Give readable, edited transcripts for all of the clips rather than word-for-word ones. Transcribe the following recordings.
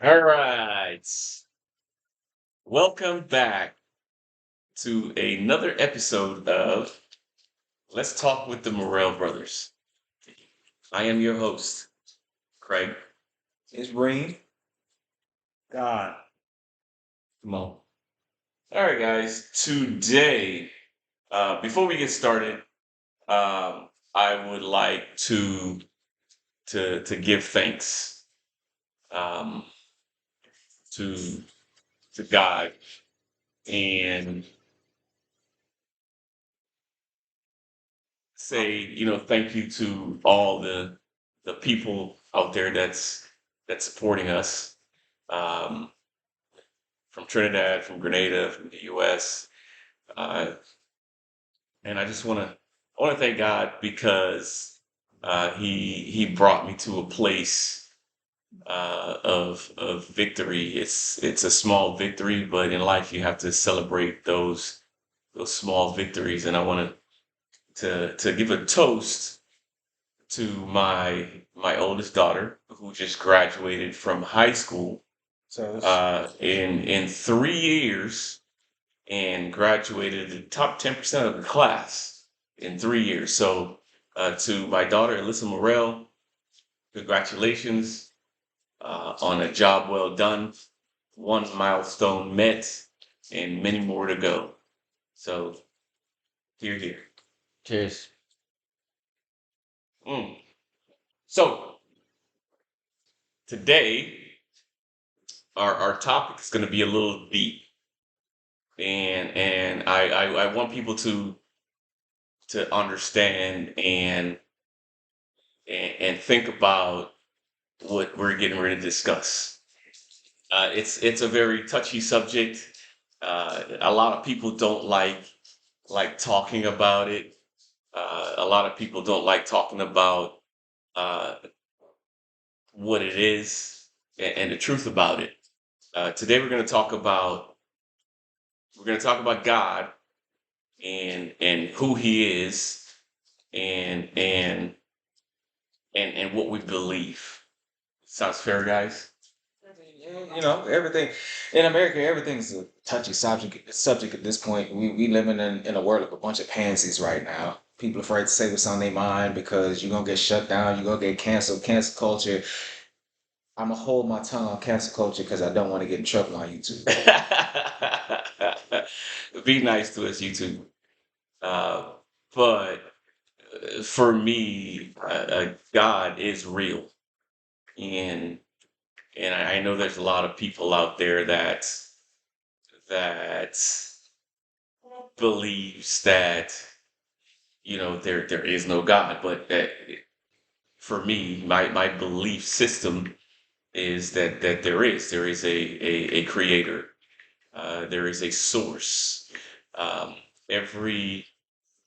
All right. Welcome back to another episode of Let's Talk with the Morel Brothers. I am your host, Craig. It's Reem. God. Come on. All right, guys. Today, before we get started, I would like to give thanks um, to to God and say, thank you to all the people out there that's supporting us um, from Trinidad, from Grenada, from the U.S. Uh, and I want to thank God because he brought me to a place of victory. It's a small victory, but in life you have to celebrate those small victories. And I want to give a toast to my oldest daughter who just graduated from high school So in 3 years and graduated the top 10% of the class in 3 years. So to my daughter Alyssa Morel, congratulations on a job well done, one milestone met, and many more to go. So here. cheers. Mm. So today our topic is going to be a little deep, and I want people to understand and think about what we're getting ready to discuss. It's a very touchy subject. A lot of people don't like talking about it. A lot of people don't like talking about uh, what it is and the truth about it. Today we're going to talk about God and who He is and and and what we believe. Sounds fair, guys? Everything in America, everything's a touchy subject at this point. We living in a world of a bunch of pansies right now. People afraid to say what's on their mind because you're gonna get shut down, you're gonna get canceled. Cancel culture. I'm gonna hold my tongue on cancel culture because I don't want to get in trouble on YouTube. Be nice to us, YouTube. Uh, but for me, God is real, and I know there's a lot of people out there that believes that there is no God, but that for me, my belief system is that there is a creator, there is a source. Um, every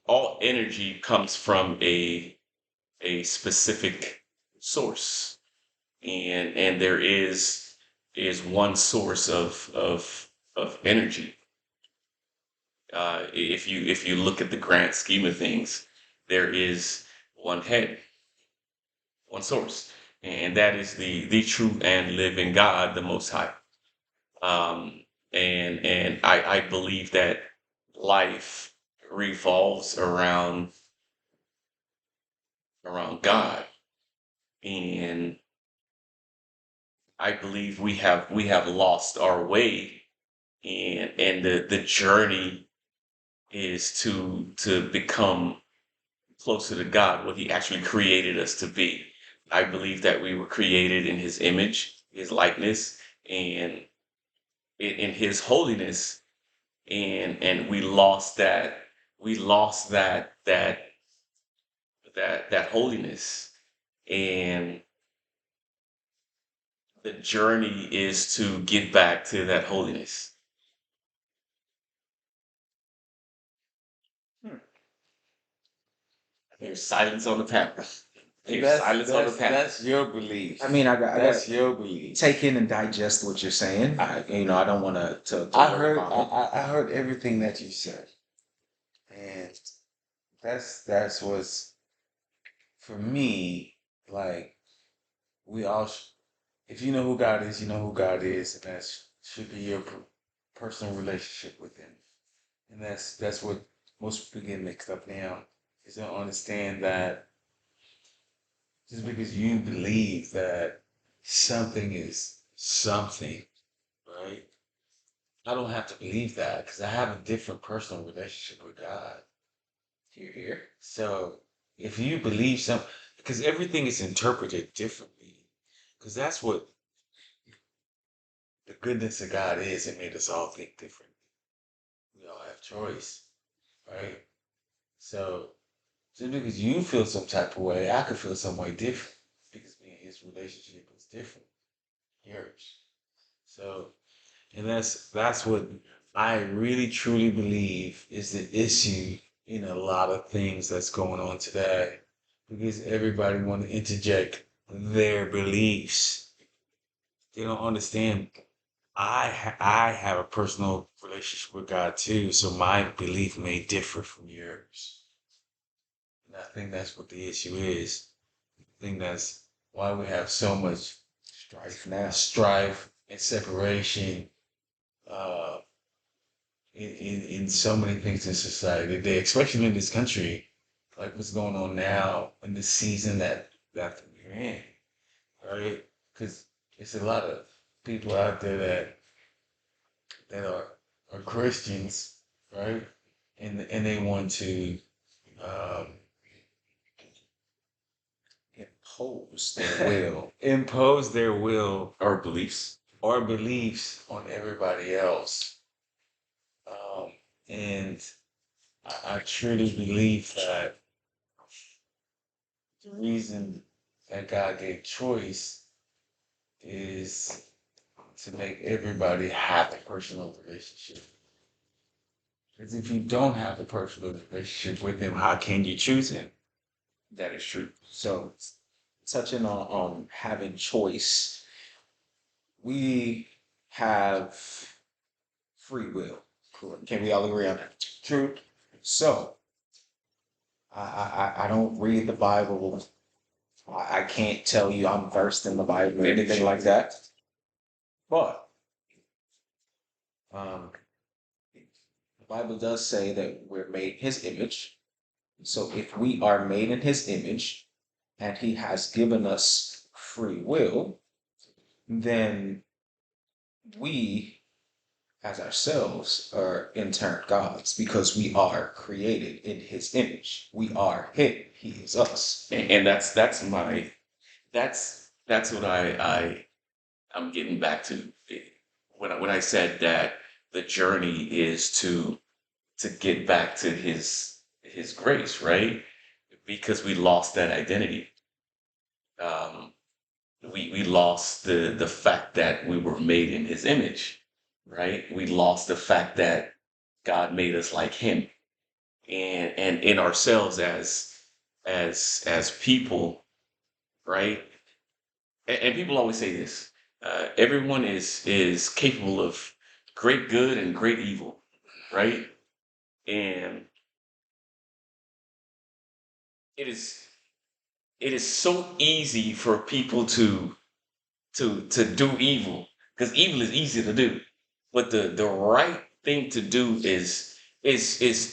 all energy comes from a specific source, and there is one source of energy. If you look at the grand scheme of things, there is one head, one source, and that is the true and living God, the Most High. Um, and I believe that life revolves around God, and I believe we have lost our way, and the journey is to become closer to God, what He actually created us to be. I believe that we were created in His image, His likeness, and in His holiness, and we lost that. We lost that holiness, and the journey is to get back to that holiness. Hmm. There's silence on the panel. There's That's silence on the that's panel. that's your belief. I mean, I got That's your belief. take in and digest what you're saying. I don't want to I worry heard about I, it. I I heard everything that you said. And that's what's for me, like we all if you know who God is, you know who God is, and that should be your personal relationship with Him. And that's what most people get mixed up now. Is don't understand that just because you believe that something is something, right? I don't have to believe that because I have a different personal relationship with God. Here. So if you believe something, because everything is interpreted differently, because that's what the goodness of God is. It made us all think differently. We all have choice, right? So just because you feel some type of way, I could feel some way different because me and his relationship is different. Yours. So, and that's what I really truly believe is the issue in a lot of things that's going on today, because everybody want to interject their beliefs. They don't understand. I have a personal relationship with God too, so my belief may differ from yours. And I think that's what the issue is. I think that's why we have so much strife and separation uh, in so many things in society today, especially in this country, like what's going on now in the season that we're in, right? Because it's a lot of people out there that are Christians, right? And they want to um, Impose their will. impose their will Our beliefs. or beliefs on everybody else. Um, and I truly believe that the reason that God gave choice is to make everybody have a personal relationship. Because if you don't have a personal relationship with Him, how can you choose Him? That is true. So touching on having choice, we have free will. Can we all agree on that? True. So I don't read the Bible. I can't tell you I'm versed in the Bible or anything like that. But um, the Bible does say that we're made in His image. So if we are made in His image and He has given us free will, then we as ourselves are in turn gods because we are created in His image. We are Him. He is us. And that's what I'm getting back to when I said that the journey is to get back to his grace, right? Because we lost that identity. Um, we lost the fact that we were made in his image, right? We lost the fact that God made us like him, and in ourselves as people, right? And people always say this: everyone is capable of great good and great evil, right? And it is it is so easy for people to do evil because evil is easy to do, but the right thing to do is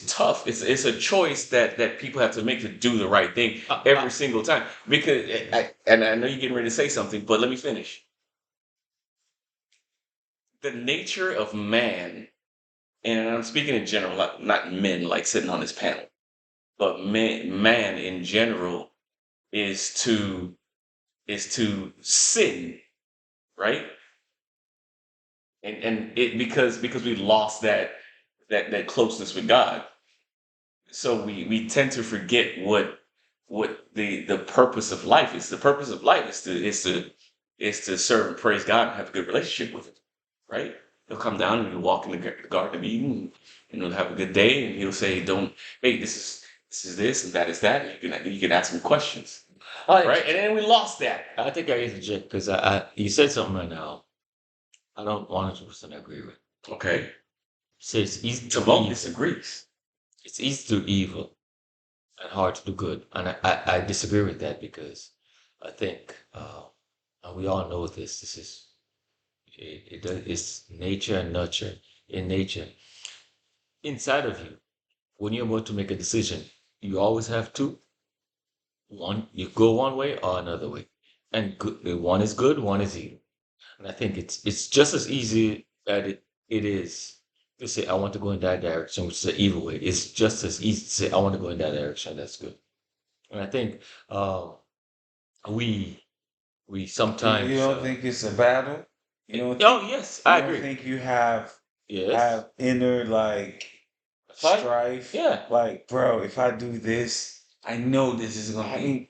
tough. It's a choice that people have to make to do the right thing every single time. Because and I know you're getting ready to say something, but let me finish. The nature of man, and I'm speaking in general, not men like sitting on this panel, but man in general is to sin, right? And it because we lost that closeness with God, so we tend to forget what the purpose of life is. The purpose of life is to serve and praise God and have a good relationship with Him, right? He'll come down and he'll walk in the Garden of Eden and he'll have a good day and he'll say, "Don't, hey, this is this and that is that." And you can ask him questions, I right? And then we lost that. I think I interject because you said something right now. I don't 100% agree with. Okay, Say it's easy to Timon evil. disagrees. It's easy to do evil and hard to do good, and I disagree with that because I think and we all know this. This is it's nature and nurture in nature inside of you. When you're about to make a decision, you always have two. One, you go one way or another way, and one is good, one is evil. And I think it's just as easy that it is to say I want to go in that direction, which is the evil way. It's just as easy to say I want to go in that direction. That's good. And I think we we You sometimes don't think it's a battle? You don't oh think yes, you I don't agree. think you have Yes, inner like fight. strife? Yeah, Like, bro, if I do this, I know this is gonna I be mean,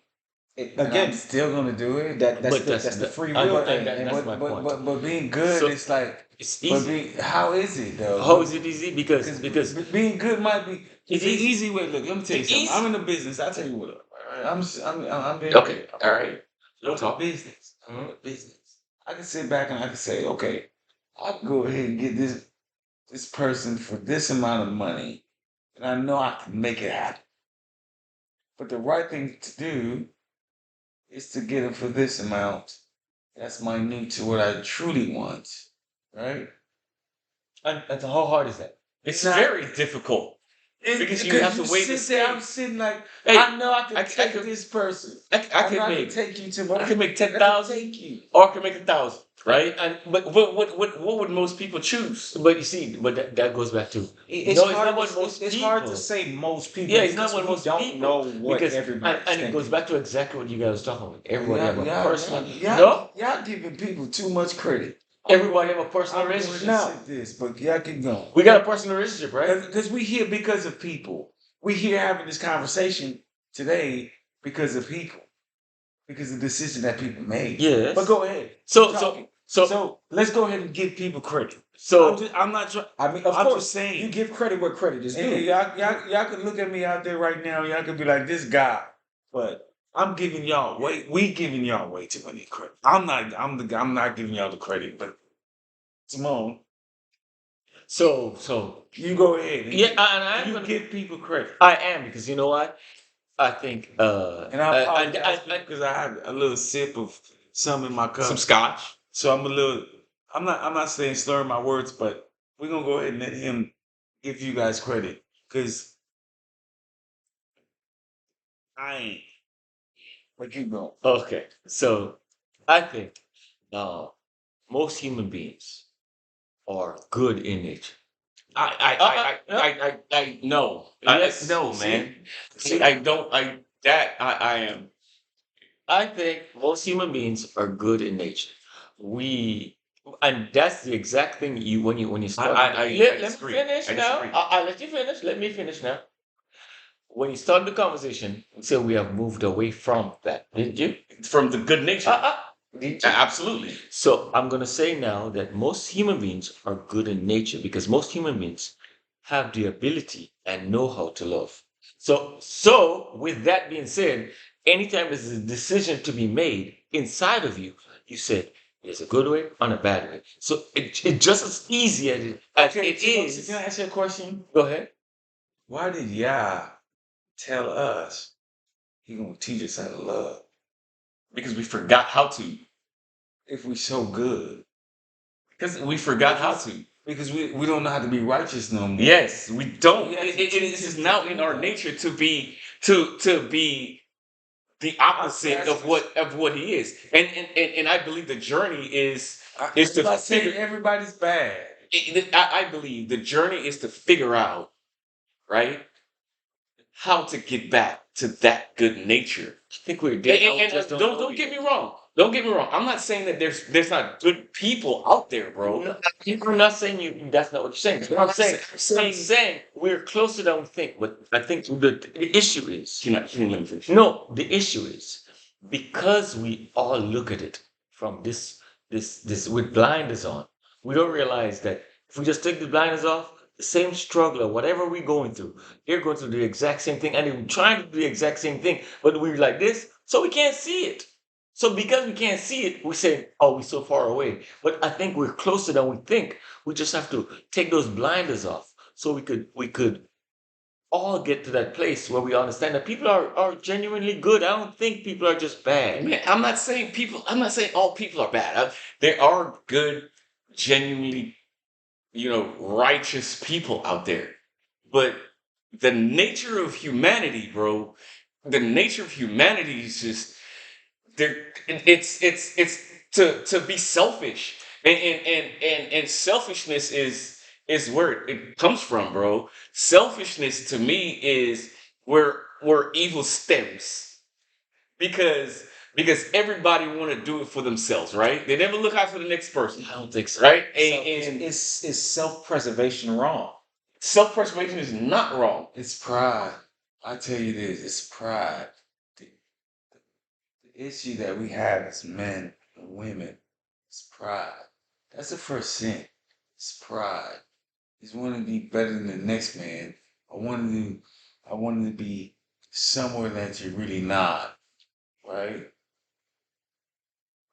and I'm again, still gonna do it. but that's the free I will know, thing. and And that's my point. But being good, So it's like, it's but easy. how is it though? How is it easy? Because Because being good might be. it's It's an easy. easy way. Look, let me tell you It's something. I'm easy. in the business. I tell you what. I'm being Okay, real. all right. I'm We'll in the talk. business. I'm in the business. I can sit back and I can say, okay, I can go ahead and get this person for this amount of money, and I know I can make it happen. But the right thing to do is to get it for this amount. That's minute to what I truly want, right? And how hard is that? It's Not- very difficult because you have to weigh the sit there. I'm stakes. sitting like, Hey, I know I can I take could- this person. I I can know I make can take you to, but I can make I can 10,000 take you. or I can make 1,000, right? And but what would most people choose? But you see, but that goes back to it's no, it's hard. not what most It's hard to people. say most people. Yeah, it's not because what we most don't people know what because everybody's and it thinking. goes back to exactly what you guys were talking about. Everybody have a personal Y'all giving people too much credit. everybody have a personal I'm going to relationship. say this, but y'all keep going. We got a personal relationship, right? Because we here because of people. We here having this conversation today because of people, because of the decision that people made. Yes. But go ahead. So Keep so talking. so So let's go ahead and give people credit. so I'm not trying. I mean, of I'm course, just saying. you give credit where credit is And due. y'all can look at me out there right now. Y'all could be like this guy, but I'm giving y'all we giving y'all way too many credit. I'm not giving y'all the credit, but Simone, so you go ahead. And yeah, and I am you gonna give people credit. I am because you know what? I think And I apologize because I had a little sip of some in my cup. some scotch. So I'm a little. I'm not saying slurring my words, but we're gonna go ahead and let him give you guys credit because I ain't. But keep going. Okay, so I think uh, most human beings are good in nature. I no. Yes, No, see? man. See, I don't. I am. I think most human beings are good in nature. We and that's the exact thing you when you start. I let me disagree. finish I now. disagree. I'll let you finish. Let me finish now. When you start the conversation, you say we have moved away from that, didn't you? From the good nature. Didn't you? Absolutely. So I'm gonna say now that most human beings are good in nature because most human beings have the ability and know how to love. So with that being said, anytime there's a decision to be made inside of you, you said there's a good way and a bad way. So it's just as easy as it Simone, is. can I ask you a question? Go ahead. Why did Yah tell us he gonna teach us how to love Because we forgot how to. if we so good? Because we forgot how to. Because we don't know how to be righteous no more. Yes, we don't. We have to It teach is us to now do in our that. nature to be the opposite of what he is. And I believe the journey is It's to not saying figure. everybody's bad. I believe the journey is to figure out, right, how to get back to that good nature. I think we're And, dead. and don't get me wrong. Don't get me wrong. I'm not saying that there's not good people out there, bro. No, I'm not saying you. That's not what you're saying. What I'm saying we're closer than we think. But I think the issue is Let me finish. no. The issue is because we all look at it from this with blinders on. We don't realize that if we just take the blinders off, the same struggle or whatever we're going through, they're going through the exact same thing, and they're trying to do the exact same thing, but we're like this, so we can't see it. So because we can't see it, we say, "Oh, we're so far away." But I think we're closer than we think. We just have to take those blinders off, so we could all get to that place where we understand that people are genuinely good. I don't think people are just bad. Man, I'm not saying all people are bad. There are good, genuinely, righteous people out there. But the nature of humanity, bro, the nature of humanity is just there. It's to be selfish, and selfishness is where it comes from, bro. Selfishness to me is where evil stems, because everybody want to do it for themselves, right? They never look out for the next person, I don't think so. right? So is self-preservation wrong? Self-preservation is not wrong. It's pride. I tell you this, it's pride. The issue that we have as men and women is pride. That's the first sin. It's pride. It's wanting to be better than the next man. I wanted to be somewhere that you're really not, right?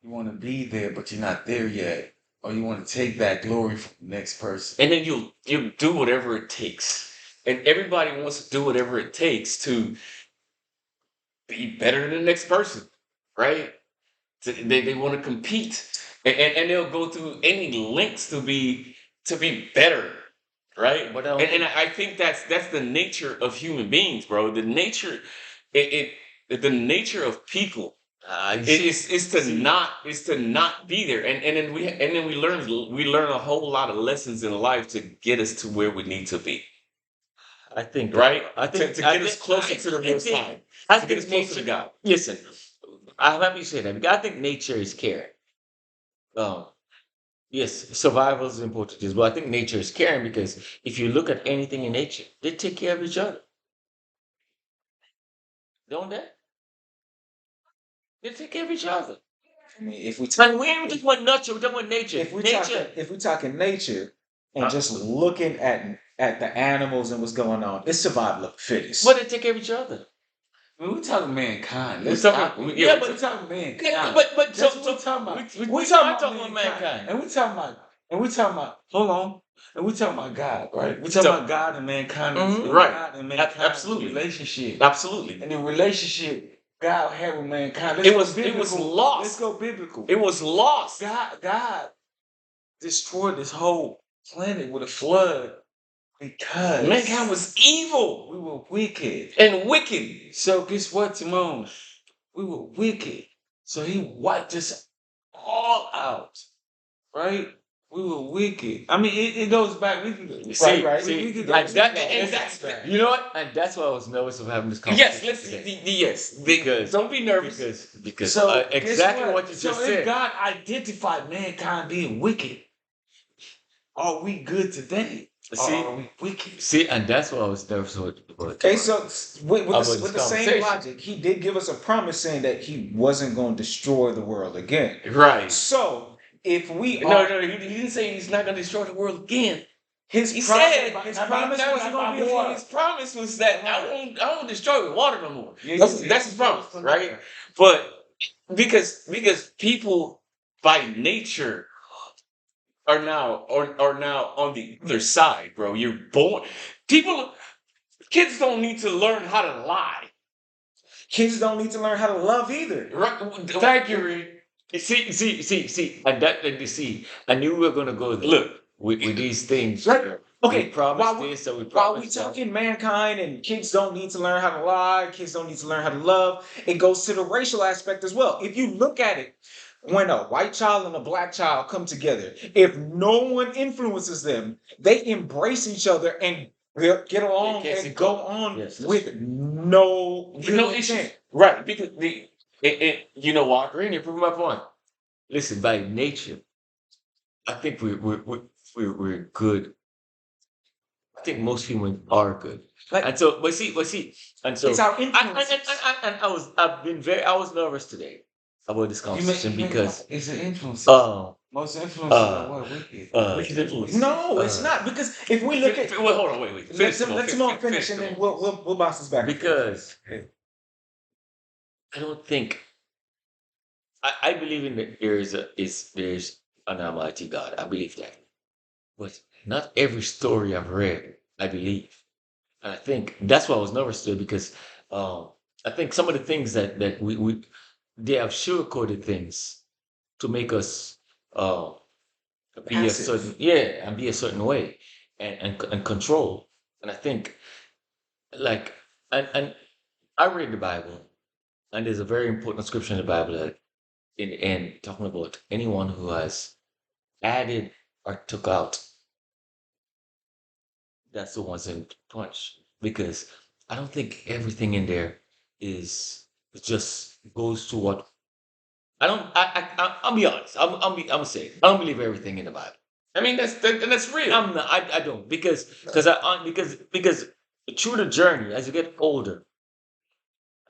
You want to be there, but you're not there yet. Or you want to take that glory from the next person. And then you do whatever it takes, and everybody wants to do whatever it takes to be better than the next person, right? They want to compete, and they'll go through any lengths to be better, right? But I don't And I think that's the nature of human beings, bro. The nature, the nature of people you see, is to not be there, and then we learn a whole lot of lessons in life to get us to where we need to be, I think right? I think To get us closer to the real side, I to get us think closer to God. listen, I'm happy you say that because I think nature is caring. Um, yes, survival is important as well. I think nature is caring because if you look at anything in nature, they take care of each other, don't they? They take care of each other. I mean, if we And we ain't just want nurture, we don't want nature. if we Nature. talking if we talking nature and Uh, just looking at the animals and what's going on, it's survival of the fittest. but they take care of each other. When we talking mankind, We're let's talking- talk. yeah, We're talking mankind. Yeah, but That's so what we're talking about. we We're talking talking about about mankind. And we talking about, hold on. And we talking about God, right? We So- talking about God and mankind. Mhm. Right. God and mankind Absolutely. relationship. Absolutely. And the relationship God had with mankind. It was lost. Let's go biblical. It was lost. God destroyed this whole planet with a flood because Mankind was evil we were wicked. and wicked. So guess what, Timon? We were wicked. So he wiped us all out. Right? We were wicked. I mean, it goes back. We can go. See, right. see, We could go. and that- and Let's- that's- you know what? And that's why I was nervous of having this conversation. Yes, today. yes. Because- Don't be nervous. Because So guess exactly what you So just if said. God identified mankind being wicked, are we good today? See- or are we wicked? See, and that's why I was nervous about. Okay, so with About the, this with the same conversation. logic, he did give us a promise saying that he wasn't going to destroy the world again. Right. So if we No, are, no, he didn't say he's not going to destroy the world again. his He promise, said his not promise by wasn't going to be water. his promise was that I won't destroy with water no more. Yeah, That's his promise, right? But because people by nature are now on the other side, bro. You're born. Kids don't need to learn how to lie. Kids don't need to learn how to love either. Right? Thank you, Reed. See, and you see, I knew we were gonna go there. Look, with these things. Like, okay, we promised while we- this, so we While we promised that. talking mankind and kids don't need to learn how to lie, kids don't need to learn how to love, it goes to the racial aspect as well. If you look at it, when a white child and a black child come together, if no one influences them, they embrace each other and get along Yes, and it go go- on yes, that's with no no ill issues. intent. Right? Because you know why? Green, you prove my point. Listen, by nature, I think we're good. I think most humans are good. Like- And so, but see, and so It's our and influence. I was nervous today about this conversation because it's an influence. uh Most influences are what wicked. Wicked influence. No, it's not, because if we look at Wait, hold on, wait. let's finish and then we'll bounce this back. because I don't think I believe in that there's an Almighty God. I believe that, but not every story I've read I believe. And I think that's why I was nervous today because I think some of the things that we they have sugarcoated things to make us uh, be a certain Passive. and be a certain way and control. And I think like and I read the Bible and there's a very important scripture in the Bible that in the end talking about anyone who has added or took out, that's the ones in punch. Because I don't think everything in there is just goes to what I don't I'll be honest. I'm saying I don't believe everything in the Bible. I mean, and that's real. I'm not, I don't because because through the journey as you get older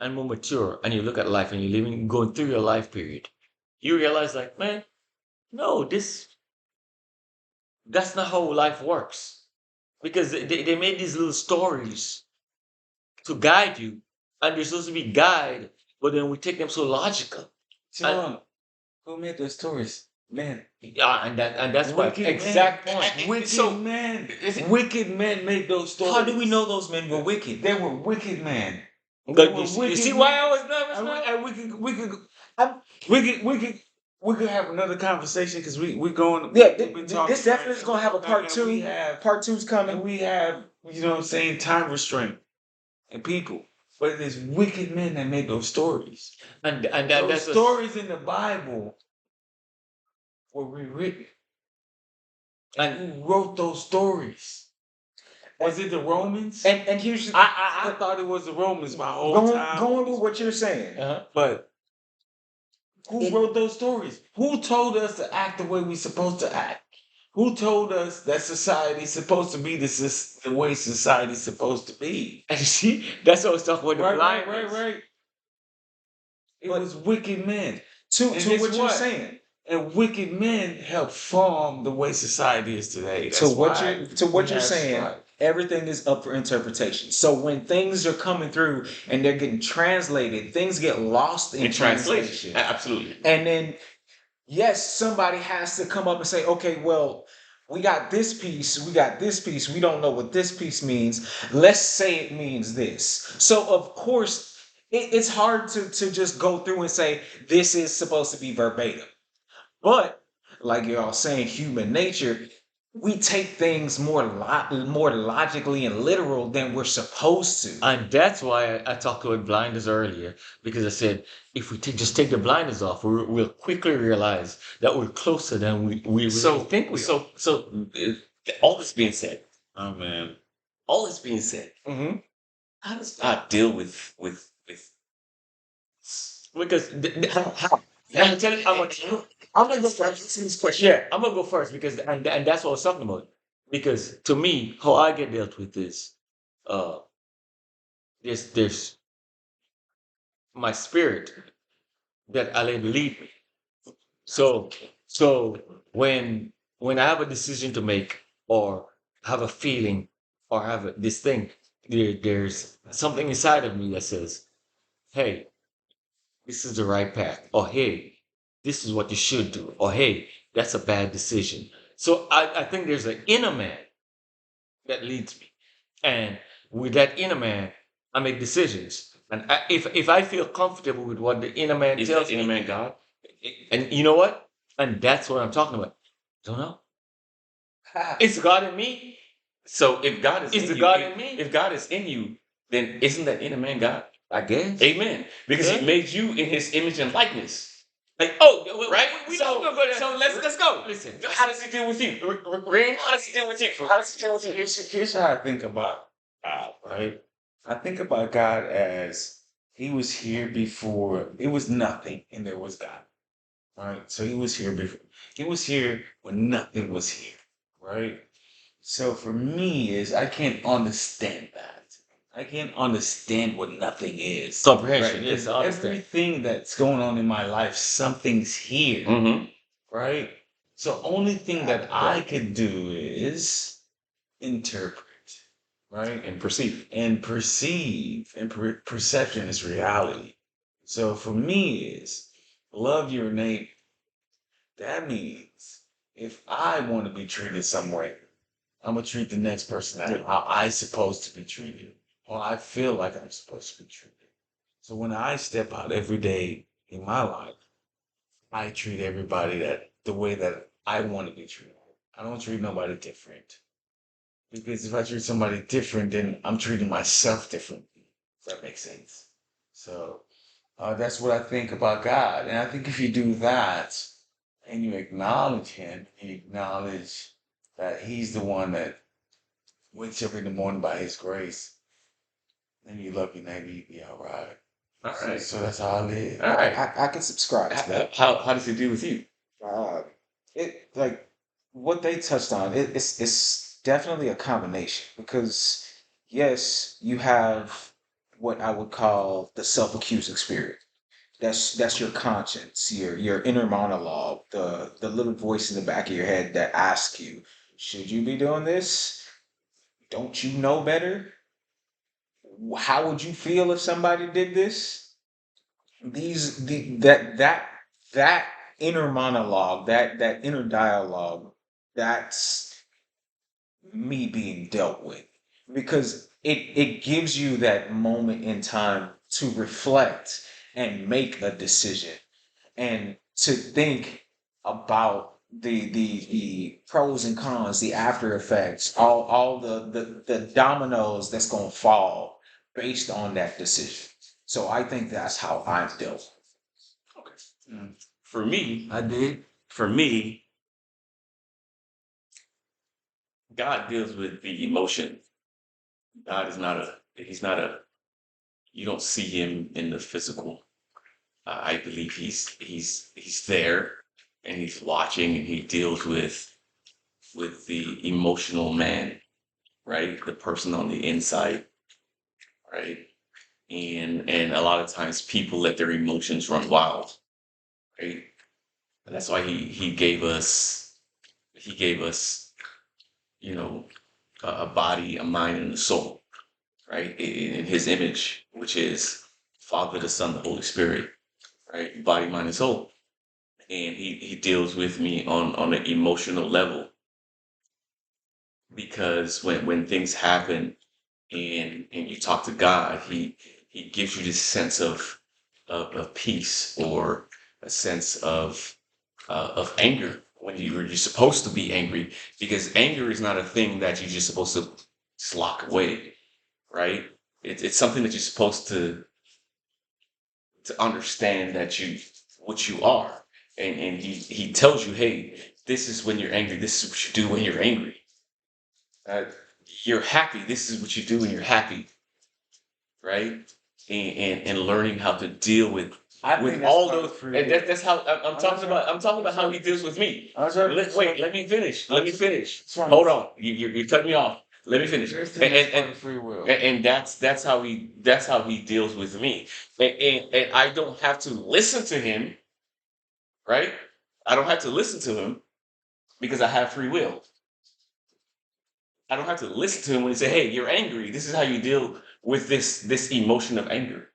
and more mature and you look at life and you're living going through your life period, you realize like, man, no, that's not how life works. Because they made these little stories to guide you, and they're supposed to be guide, but then we take them so logical. John, who made those stories? Man. Yeah, and that's why Wicked exact men. point. Wicked So, men. is it- Wicked men made those stories. How do we know those men were wicked? They were wicked men. But were you wicked see why men. I was nervous And now? we could have another conversation because we're going. Yeah, we've been talking this definitely is right gonna have a now, part and two. We have, Part two's and coming. we have, you know what I'm saying, time restraint and people. But there's wicked men that made those stories. And Those that's a, stories in the Bible were rewritten. And who wrote those stories? Was it the Romans? And here's I thought it was the Romans my whole going time. going with what you're saying. But who It- wrote those stories? Who told us to act the way we're supposed to act? Who told us that society's supposed to be the way society's supposed to be? and see, that's what I was talking about. The Right. blindness. It But- was wicked men. To And to guess what you're what? saying. And wicked men help form the way society is today. To That's what why you're we have saying, strife. everything is up for interpretation. So when things are coming through and they're getting translated, things get lost in in translation, absolutely. And then, yes, somebody has to come up and say, okay, well, we got this piece, we don't know what this piece means. Let's say it means this. So, of course, it's hard to just go through and say, this is supposed to be verbatim. But, like you're all saying, human nature, we take things more logically and literal than we're supposed to. And that's why I talked about blinders earlier, because I said if we just take the blinders off, we'll quickly realize that we're closer than we really think we are. So all this being said, Oh man. all this being said, Mm-hmm. how does God deal with Because I'm telling you, I'm gonna go first. Listen to this question. Yeah, I'm gonna go first because and that's what I was talking about. Because to me, how I get dealt with is uh there's my spirit that I let lead me. So when I have a decision to make or have a feeling or have this thing, there's something inside of me that says, hey, this is the right path. Or hey, this is what you should do. Or hey, that's a bad decision. So I think there's an inner man that leads me. And with that inner man, I make decisions. And if I feel comfortable with what the inner man is tells that inner me, man God? and you know what? And that's what I'm talking about. Don't know. It's God in me. So if God is Is in the you, God in me? if God is in you, then isn't that inner man God? I guess. Amen. Because Yeah. He made you in His image and likeness. Like, Right? We So- don't go there. so let's go. Listen, How does He deal with you? Rain, how does He deal with you? How does He deal with you? Here's how I think about God, right? I think about God as He was here before it was nothing and there was God. Right? So He was here before. He was here when nothing was here. Right? So for me is I can't understand that. I can't understand what nothing is. Comprehension, Right? yes, 'Cause I understand. everything that's going on in my life, something's here. Mm-hmm. Right? So only thing that I could do is interpret, right? And perceive. And perceive. And perception is reality. So for me is love your neighbor. That means if I want to be treated some way, I'm gonna treat the next person how I supposed to be treated, or I feel like I'm supposed to be treated. So when I step out every day in my life, I treat everybody the way that I want to be treated. I don't treat nobody different. Because if I treat somebody different, then I'm treating myself differently. If that makes sense. So that's what I think about God. And I think if you do that and you acknowledge Him, you acknowledge that He's the one that wakes you up in the morning by His grace, then you love your neighbor, you be all right. All So, right. so that's how I live. All right. I can subscribe to that. How does it deal with you? Uh, it like what they touched on. It's definitely a combination because yes, you have what I would call the self-accusing spirit. That's your conscience, your inner monologue, the little voice in the back of your head that asks you, should you be doing this? Don't you know better? How would you feel if somebody did this? That inner monologue, that inner dialogue, that's me being dealt with because it gives you that moment in time to reflect and make a decision and to think about the pros and cons, the after effects, all the dominoes that's gonna fall based on that decision. So I think that's how I'm dealt. Okay. For me, I did. for me, God deals with the emotion. God is not a. He's not a. You don't see him in the physical. I believe he's there, and he's watching, and he deals with the emotional man, right? The person on the inside, right? And a lot of times people let their emotions run wild, right? And that's why he gave us you know a body, a mind, and a soul, right? In his image, which is Father, the Son, the Holy Spirit, right? Body, mind, and soul. And he deals with me on an emotional level because when things happen and you talk to God, he gives you this sense of peace or a sense of anger when you're supposed to be angry because anger is not a thing that you're just supposed to just lock away, right? It's something that you're supposed to understand that you what you are, and he tells you, hey, this is when you're angry. This is what you do when you're angry. Uh, you're happy. This is what you do when you're happy, right? And learning how to deal with all those. And that's how I'm talking about. I'm talking about how he deals with me. Wait, let me finish. Let me finish. Hold on. You cut me off. Let me finish. And free will. and that's how he deals with me. And I don't have to listen to him, right? I don't have to listen to him because I have free will. I don't have to listen to him when he say, "Hey, you're angry. This is how you deal with this emotion of anger,"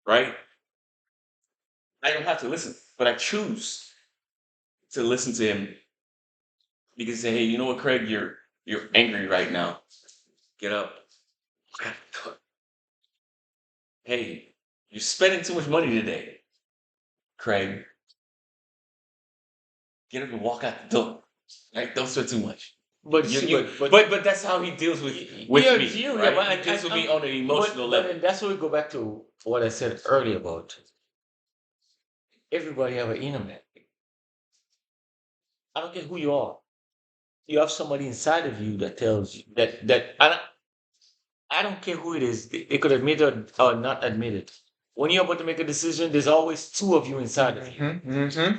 right? I don't have to listen, but I choose to listen to him because say, "Hey, you know what, Craig? You're angry right now. Get up. Hey, you're spending too much money today, Craig. Get up and walk out the door. Right? Don't spend too much." But You, see, you, but that's how he deals with yeah, me, yeah, right? but He deals with me on an emotional but level. then that's where we go back to what I said earlier about everybody have an inner man. I don't care who you are. You have somebody inside of you that tells you that I don't care who it is. They could admit it or not admit it. When you're about to make a decision, there's always two of you inside of you. Mm-hmm.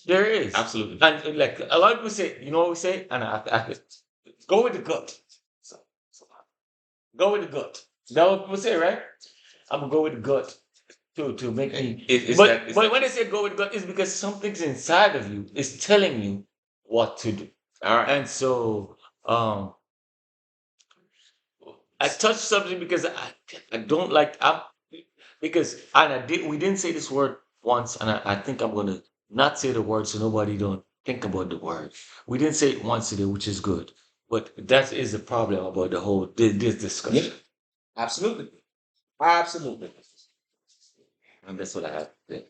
There is. Absolutely. And like a lot of people say, you know what we say? And I go with the gut. So go with the gut. That's what people say, right? I'm gonna go with the gut to make me. But when they say go with the gut, it's because something's inside of you is telling you what to do. All right. And so I touched something because I don't like because and we didn't say this word once, and I think I'm gonna not say the word so nobody don't think about the word. We didn't say it once today, which is good. But that is the problem about the whole this discussion. Absolutely. Absolutely. And that's what I have to say.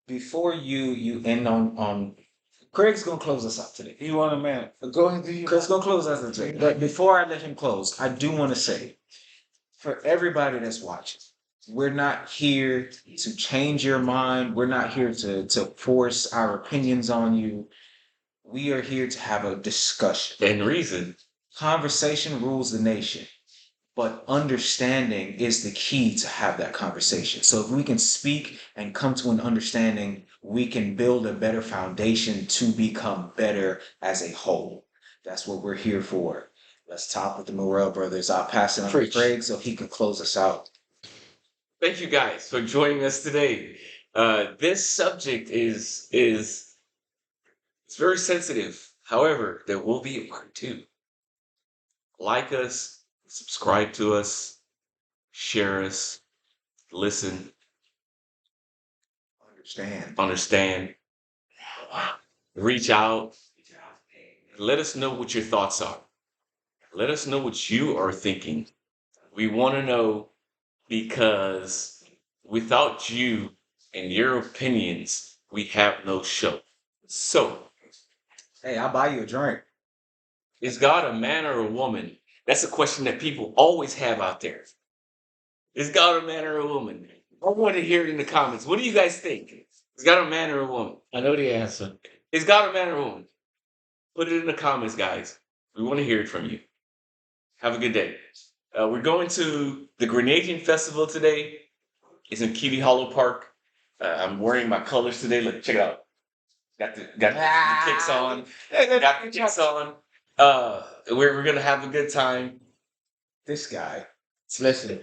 Before you end on Craig's gonna close us out today. You want a man? Go ahead, do you? Craig's gonna close us out today. But before I let him close, I do want to say, for everybody that's watching, we're not here to change your mind. We're not here to force our opinions on you. We are here to have a discussion. And reason. Conversation rules the nation, but understanding is the key to have that conversation. So if we can speak and come to an understanding, we can build a better foundation to become better as a whole. That's what we're here for. Let's talk with the Morel brothers. I'll pass it on to Preach. Craig so he can close us out. Thank you guys for joining us today. This subject is it's very sensitive. However, there will be a part two. Like us, subscribe to us, share us, listen, understand, reach out. Let us know what your thoughts are. Let us know what you are thinking. We want to know, because without you and your opinions, we have no show. So, Hey, I'll buy you a drink. is God a man or a woman? That's a question that people always have out there. Is God a man or a woman? I want to hear it in the comments. What do you guys think? Is God a man or a woman? I know the answer. Is God a man or a woman? Put it in the comments, guys. We want to hear it from you. Have a good day. We're going to the Grenadian Festival today. It's in Keeley Hollow Park. I'm wearing my colors today. Look, check it out. Got the kicks on. Got the kicks on. We're gonna have a good time. This guy. Listen.